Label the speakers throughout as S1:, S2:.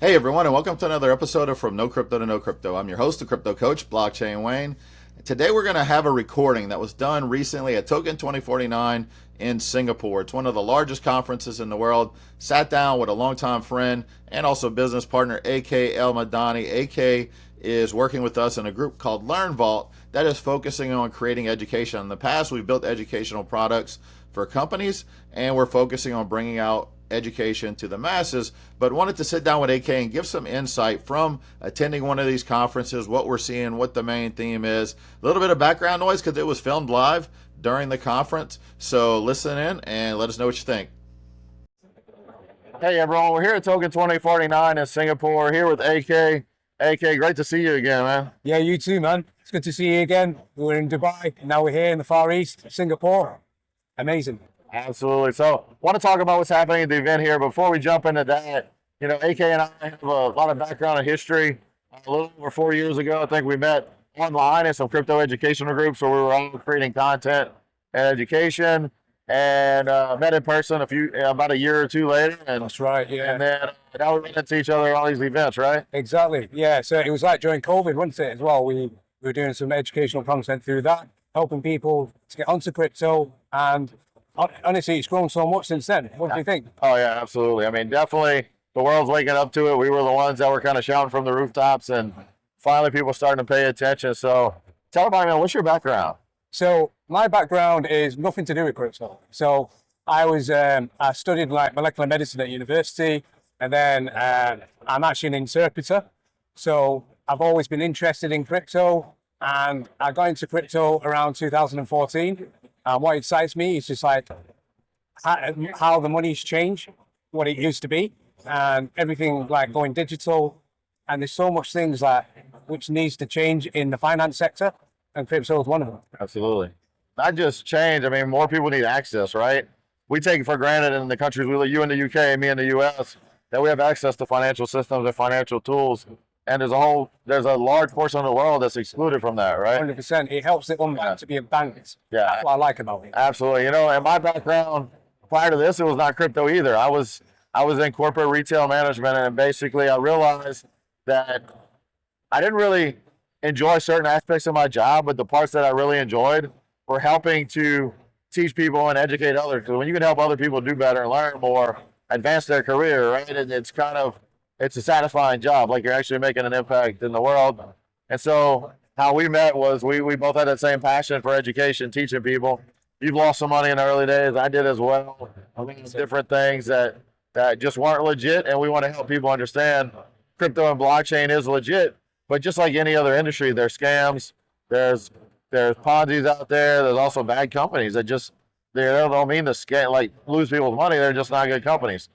S1: Hey everyone, and welcome to another episode of From No Crypto to No Crypto. I'm your host, the Crypto Coach, Blockchain Wayne. Today we're going to have a recording that was done recently at Token 2049 in Singapore. It's one of the largest conferences in the world. Sat down with a longtime friend and also business partner, AK El Madani. AK is working with us in a group called Learnvault that is focusing on creating education. In the past, we've built educational products for companies, and we're focusing on bringing out education to the masses, but wanted to sit down with AK and give some insight from attending one of these conferences, what we're seeing, what the main theme is. A little bit of background noise because it was filmed live during the conference, so listen in and let us know what you think. Hey everyone, we're here at Token 2049 in Singapore, here with AK. AK, great to see you again, man.
S2: Yeah, you too, man. It's good to see you again. We were in Dubai, and now we're here in the Far East, Singapore. Amazing.
S1: Absolutely. So, want to talk about what's happening at the event here. Before we jump into that, you know, AK and I have a lot of background and history. A little over 4 years ago, I think we met online in some crypto educational groups where we were all creating content and education, and met in person about a year or two later. And
S2: that's right. Yeah.
S1: And then now we run into each other at all these events, right?
S2: Exactly. Yeah. So it was like during COVID, wasn't it? As well, we were doing some educational content through that, helping people to get onto crypto, and honestly, it's grown so much since then. What do you think?
S1: Oh, yeah, absolutely. I mean, definitely the world's waking up to it. We were the ones that were kind of shouting from the rooftops, and finally people starting to pay attention. So tell me, man, what's your background?
S2: So my background is nothing to do with crypto. So I studied like molecular medicine at university, and then I'm actually an interpreter. So I've always been interested in crypto, and I got into crypto around 2014. What excites me is just like how the money's changed, what it used to be, and everything like going digital. And there's so much things which needs to change in the finance sector, and crypto is one of them.
S1: Absolutely. Not just change. I mean, more people need access, right? We take it for granted in the countries we live, you in the UK, me in the US, that we have access to financial systems and financial tools. And there's a large portion of the world that's excluded from that, right?
S2: 100%. It helps the unbanked to be banked.
S1: Yeah.
S2: That's what I like about it.
S1: Absolutely. You know, and my background prior to this, it was not crypto either. I was in corporate retail management, and basically I realized that I didn't really enjoy certain aspects of my job, but the parts that I really enjoyed were helping to teach people and educate others. Because when you can help other people do better and learn more, advance their career, right? It's a satisfying job, like you're actually making an impact in the world. And so how we met was we both had that same passion for education, teaching people. You've lost some money in the early days. I did as well. I mean, different things that just weren't legit, and we want to help people understand crypto and blockchain is legit. But just like any other industry, there's scams, there's Ponzi's out there. There's also bad companies that they don't mean to scam, like lose people's money. They're just not good companies.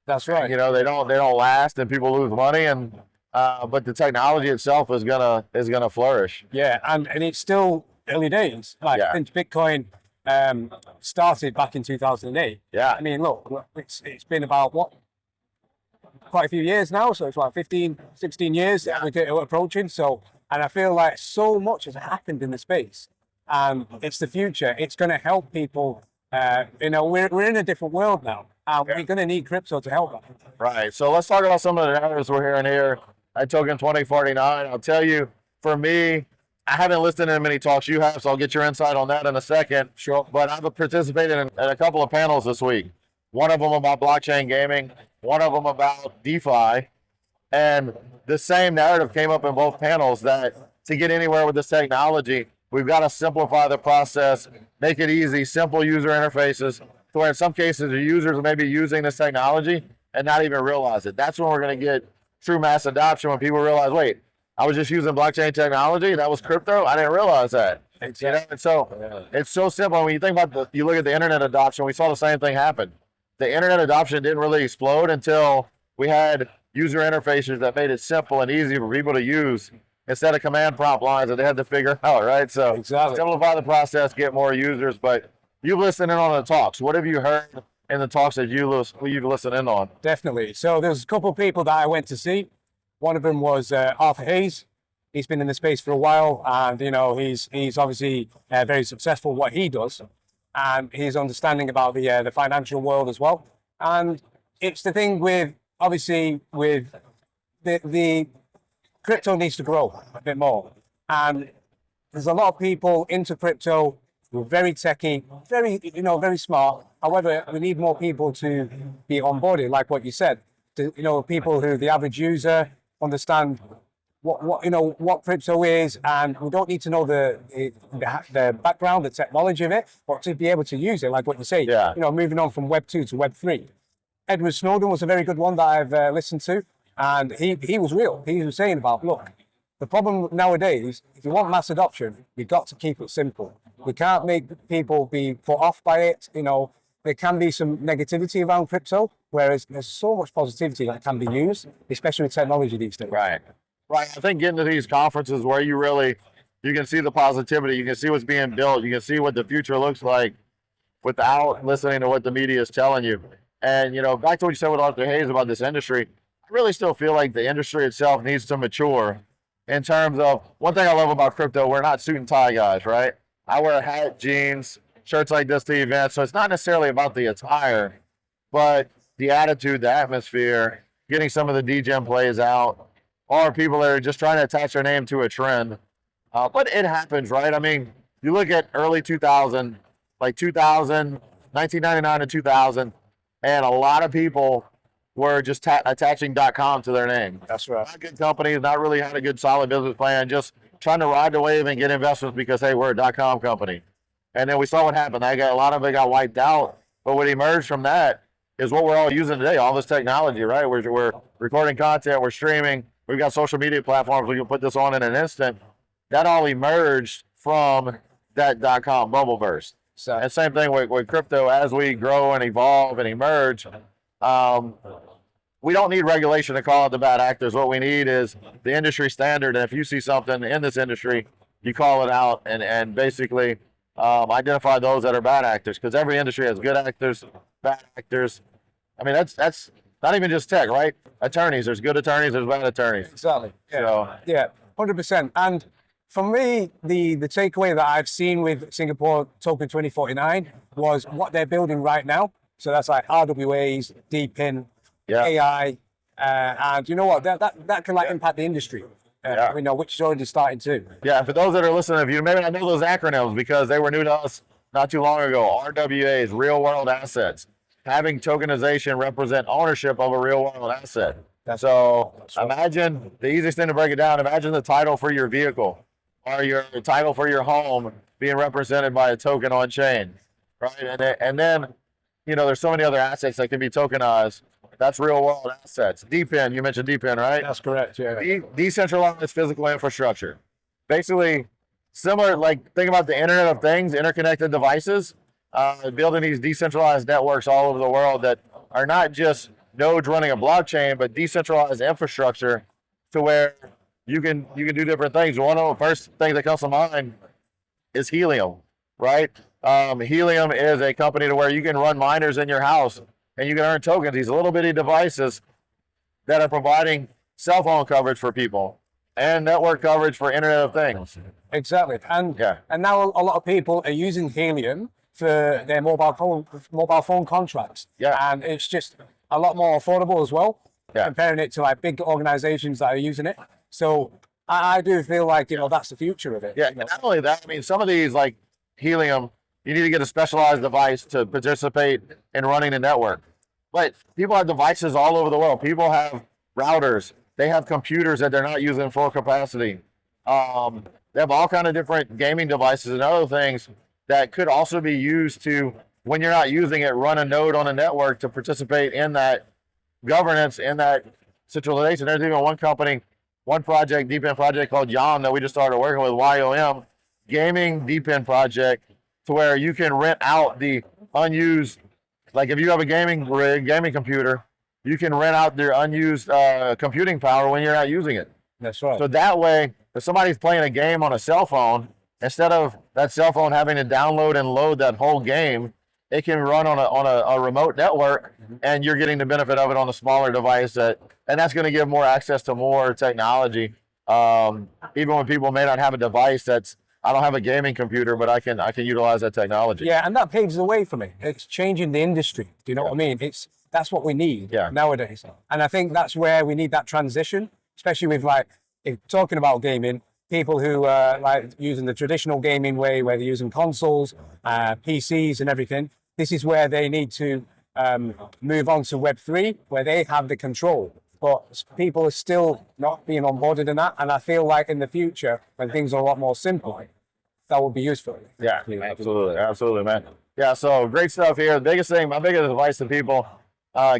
S2: That's right.
S1: You know, they don't last, and people lose money, and but the technology itself is gonna flourish.
S2: Yeah, and it's still early days. Like since Bitcoin started back in 2008.
S1: Yeah.
S2: I mean, look, it's been about quite a few years now. So it's like 15, 16 years that we're approaching. So, and I feel like so much has happened in the space, and it's the future. It's going to help people. You know, we're in a different world now. We're going to need crypto to help us.
S1: Right. So let's talk about some of the narratives we're hearing here at Token 2049. I'll tell you, for me, I haven't listened to many talks you have, so I'll get your insight on that in a second.
S2: Sure.
S1: But I've participated in a couple of panels this week. One of them about blockchain gaming, one of them about DeFi. And the same narrative came up in both panels, that to get anywhere with this technology, we've got to simplify the process, make it easy, simple user interfaces, to where in some cases the users may be using this technology and not even realize it. That's when we're going to get true mass adoption, when people realize, wait, I was just using blockchain technology, that was crypto, I didn't realize that.
S2: Exactly.
S1: You know? And so it's so simple. When you think about you look at the internet adoption, we saw the same thing happen. The internet adoption didn't really explode until we had user interfaces that made it simple and easy for people to use, instead of command prompt lines that they had to figure out, right? So simplify the process, get more users. But you listen in on the talks. What have you heard in the talks that you've listened in on?
S2: Definitely. So there's a couple of people that I went to see. One of them was Arthur Hayes. He's been in the space for a while, and you know he's obviously very successful at what he does, and his understanding about the financial world as well. And it's the thing with obviously with the crypto needs to grow a bit more. And there's a lot of people into crypto who are very techy, very smart. However, we need more people to be onboarded, like what you said. People who the average user understand what crypto is, and we don't need to know the background, the technology of it, but to be able to use it, like what you say.
S1: Yeah.
S2: Moving on from Web 2 to Web 3. Edward Snowden was a very good one that I've listened to, and he was real. He was saying about, look, the problem nowadays, if you want mass adoption, you've got to keep it simple. We can't make people be put off by it. There can be some negativity around crypto, whereas there's so much positivity that can be used, especially with technology these days.
S1: Right. I think getting to these conferences where you can see the positivity, you can see what's being built, you can see what the future looks like without listening to what the media is telling you. And, back to what you said with Arthur Hayes about this industry, I really still feel like the industry itself needs to mature in terms of, one thing I love about crypto, we're not suit and tie guys, right? I wear a hat, jeans, shirts like this to events, so it's not necessarily about the attire, but the attitude, the atmosphere, getting some of the DGen plays out, or people that are just trying to attach their name to a trend. But it happens, right? I mean, you look at early 2000, like 1999 to 2000, and a lot of people were just attaching .com to their name.
S2: That's right.
S1: Not good companies, not really had a good solid business plan, just trying to ride the wave and get investments because, hey, we're a .com company. And then we saw what happened. A lot of it got wiped out. But what emerged from that is what we're all using today, all this technology, right? We're recording content, we're streaming, we've got social media platforms, we can put this on in an instant. That all emerged from that .com bubble burst.
S2: So,
S1: and same thing with crypto. As we grow and evolve and emerge, we don't need regulation to call out the bad actors. What we need is the industry standard. And if you see something in this industry, you call it out and basically identify those that are bad actors. Because every industry has good actors, bad actors. I mean, that's not even just tech, right? Attorneys, there's good attorneys, there's bad attorneys.
S2: Exactly. Yeah, 100%. And for me, the takeaway that I've seen with Singapore Token 2049 was what they're building right now. So that's like RWAs, DeepIn, AI, and you know what? That can impact the industry. Which is already starting to.
S1: Yeah, for those that are listening, if you may not know those acronyms because they were new to us not too long ago, RWAs, real world assets. Having tokenization represent ownership of a real world asset. Imagine the easiest thing to break it down. Imagine the title for your vehicle or your title for your home being represented by a token on chain, right? And then, there's so many other assets that can be tokenized. That's real world assets. DeepIn, you mentioned DeepIn, right?
S2: That's correct. Yeah.
S1: Decentralized physical infrastructure. Basically, similar, think about the Internet of Things, interconnected devices. Building these decentralized networks all over the world that are not just nodes running a blockchain, but decentralized infrastructure to where you can do different things. One of the first things that comes to mind is Helium, right? Helium is a company to where you can run miners in your house and you can earn tokens, these little bitty devices that are providing cell phone coverage for people and network coverage for Internet of Things.
S2: Exactly. And now a lot of people are using Helium for their mobile phone contracts.
S1: Yeah.
S2: And it's just a lot more affordable as well,
S1: Yeah.
S2: comparing it to big organizations that are using it. So I do feel like, that's the future of it.
S1: Yeah, and not only that, I mean, some of these like Helium, you need to get a specialized device to participate in running the network. But people have devices all over the world. People have routers. They have computers that they're not using full capacity. They have all kind of different gaming devices and other things that could also be used to, when you're not using it, run a node on a network to participate in that governance, in that centralization. There's even one project, DeepIn project called YOM that we just started working with, YOM, gaming DeepIn project, to where you can rent out the unused, like if you have a gaming computer, you can rent out their unused computing power when you're not using it.
S2: That's right.
S1: So that way, if somebody's playing a game on a cell phone, instead of that cell phone having to download and load that whole game, it can run on a remote network, and you're getting the benefit of it on a smaller device. And that's going to give more access to more technology. Even when people may not have a device I don't have a gaming computer, but I can utilize that technology.
S2: Yeah, and that paves the way for me. It's changing the industry. Do you know what I mean? That's what we need nowadays. And I think that's where we need that transition especially with like, if talking about gaming, people who like using the traditional gaming way, where they're using consoles, PCs, and everything. This is where they need to move on to Web3, where they have the control. But people are still not being onboarded in that, and I feel like in the future, when things are a lot more simple, that would be useful.
S1: Yeah, absolutely, man. Yeah, so great stuff here. The biggest thing, my biggest advice to people,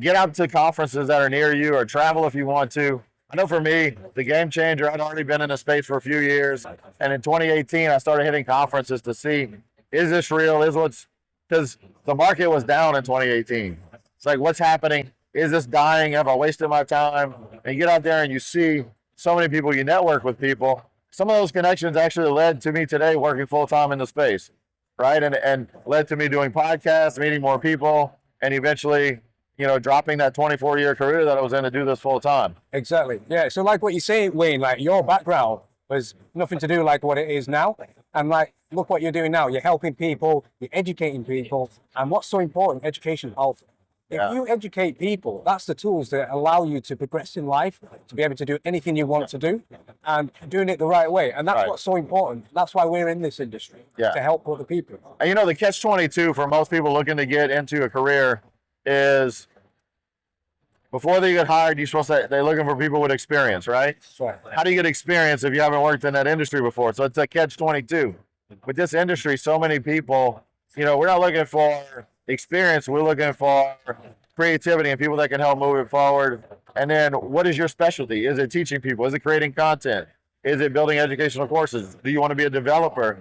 S1: get out to conferences that are near you, or travel if you want to. I know for me, the game changer, I'd already been in the space for a few years, and in 2018, I started hitting conferences to see, is this real? Because the market was down in 2018. It's like, what's happening? Is this dying? Have I wasted my time? And you get out there and you see so many people, you network with people. Some of those connections actually led to me today working full-time in the space, right? And led to me doing podcasts, meeting more people, and eventually, dropping that 24-year career that I was in to do this full-time.
S2: Exactly. Yeah. So like what you say, Wayne, like your background was nothing to do like what it is now. And like, look what you're doing now. You're helping people, you're educating people. And what's so important, education health. If you educate people, that's the tools that allow you to progress in life, to be able to do anything you want to do, and doing it the right way. And that's what's so important. That's why we're in this industry, to help other people.
S1: And the catch-22 for most people looking to get into a career is, before they get hired, they're looking for people with experience, right?
S2: That's right.
S1: How do you get experience if you haven't worked in that industry before? So it's a catch-22. With this industry, so many people, we're not looking for experience, we're looking for creativity and people that can help move it forward. And then, what is your specialty? Is it teaching people? Is it creating content? Is it building educational courses? Do you want to be a developer?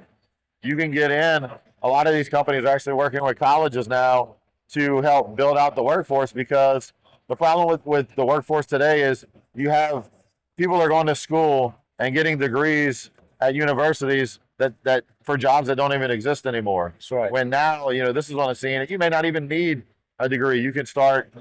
S1: You can get in. A lot of these companies are actually working with colleges now to help build out the workforce, because the problem with the workforce today is you have people that are going to school and getting degrees at universities that for jobs that don't even exist anymore.
S2: That's right.
S1: When now, this is on the scene, you may not even need a degree. You can start,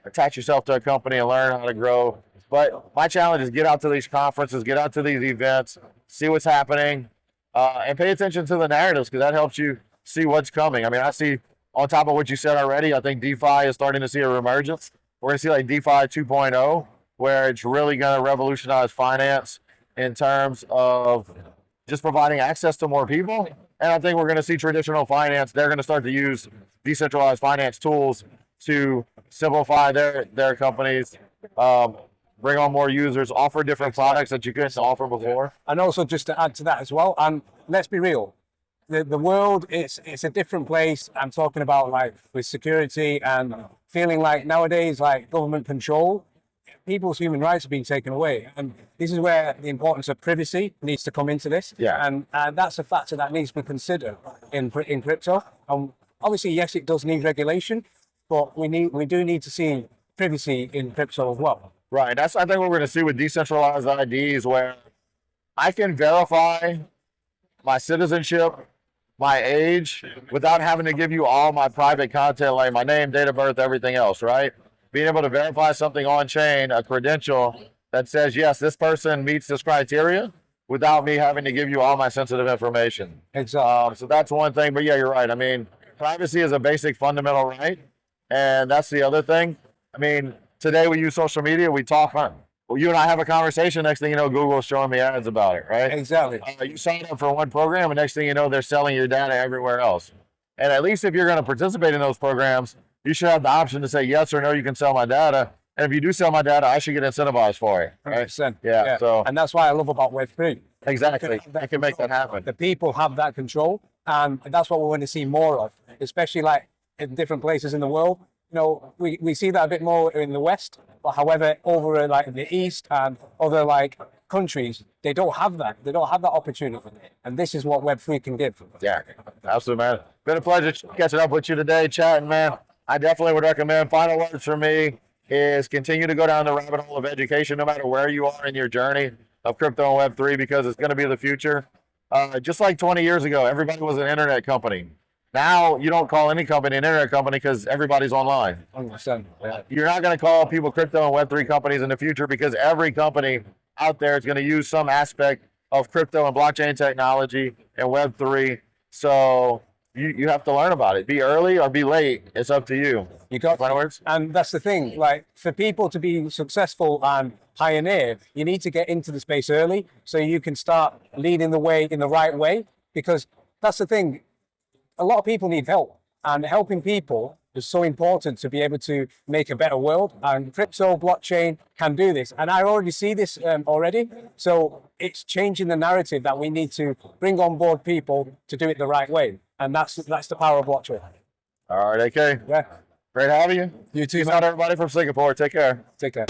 S1: attach yourself to a company and learn how to grow. But my challenge is get out to these conferences, get out to these events, see what's happening, and pay attention to the narratives, because that helps you see what's coming. I mean, I see, on top of what you said already, I think DeFi is starting to see a reemergence. We're going to see like DeFi 2.0, where it's really going to revolutionize finance in terms of just providing access to more people. And I think we're going to see traditional finance, they're going to start to use decentralized finance tools to simplify their companies, bring on more users, offer different products that you couldn't offer before.
S2: And also, just to add to that as well, and let's be real, the world it's a different place. I'm talking about like with security and feeling like nowadays, like government control, people's human rights are being taken away. And this is where the importance of privacy needs to come into this.
S1: Yeah.
S2: And that's a factor that needs to be considered in crypto. Obviously, yes, it does need regulation, but we do need to see privacy in crypto as well.
S1: Right. That's, I think, what we're going to see with decentralized IDs, where I can verify my citizenship, my age, without having to give you all my private content, like my name, date of birth, everything else, right? Being able to verify something on chain, a credential that says, yes, this person meets this criteria, without me having to give you all my sensitive information.
S2: Exactly.
S1: So that's one thing. But yeah, you're right. I mean, privacy is a basic fundamental right. And that's the other thing. I mean, today we use social media, we talk on. Well, you and I have a conversation, next thing you know, Google's showing me ads about it, right?
S2: Exactly.
S1: You sign up for one program, and next thing you know, they're selling your data everywhere else. And at least if you're going to participate in those programs, you should have the option to say yes or no, you can sell my data. And if you do sell my data, I should get incentivized for it. Right?
S2: 100%.
S1: Yeah. So,
S2: and that's what I love about Web3.
S1: Exactly. I can make that happen.
S2: The people have that control, and that's what we're going to see more of, especially like in different places in the world. We see that a bit more in the West, but however, over like in the East and other like countries, they don't have that. They don't have that opportunity, and this is what Web3 can give.
S1: Yeah, absolutely, man. Been a pleasure catching up with you today, chatting, man. I definitely would recommend. Final words for me is continue to go down the rabbit hole of education, no matter where you are in your journey of crypto and Web3, because it's going to be the future. Just like 20 years ago, everybody was an internet company. Now you don't call any company an internet company because everybody's online.
S2: 100%. Yeah.
S1: You're not going to call people crypto and Web3 companies in the future, because every company out there is going to use some aspect of crypto and blockchain technology and Web3. So you have to learn about it. Be early or be late. It's up to you.
S2: You got
S1: Final words?
S2: And that's the thing. Like for people to be successful and pioneer, you need to get into the space early so you can start leading the way in the right way. Because that's the thing. A lot of people need help, and helping people is so important to be able to make a better world. And crypto blockchain can do this. And I already see this already. So it's changing the narrative that we need to bring on board people to do it the right way. And that's the power of blockchain.
S1: All right, AK.
S2: Yeah.
S1: Great having you.
S2: You too,
S1: Peace
S2: man.
S1: out, everybody from Singapore. Take care.
S2: Take care.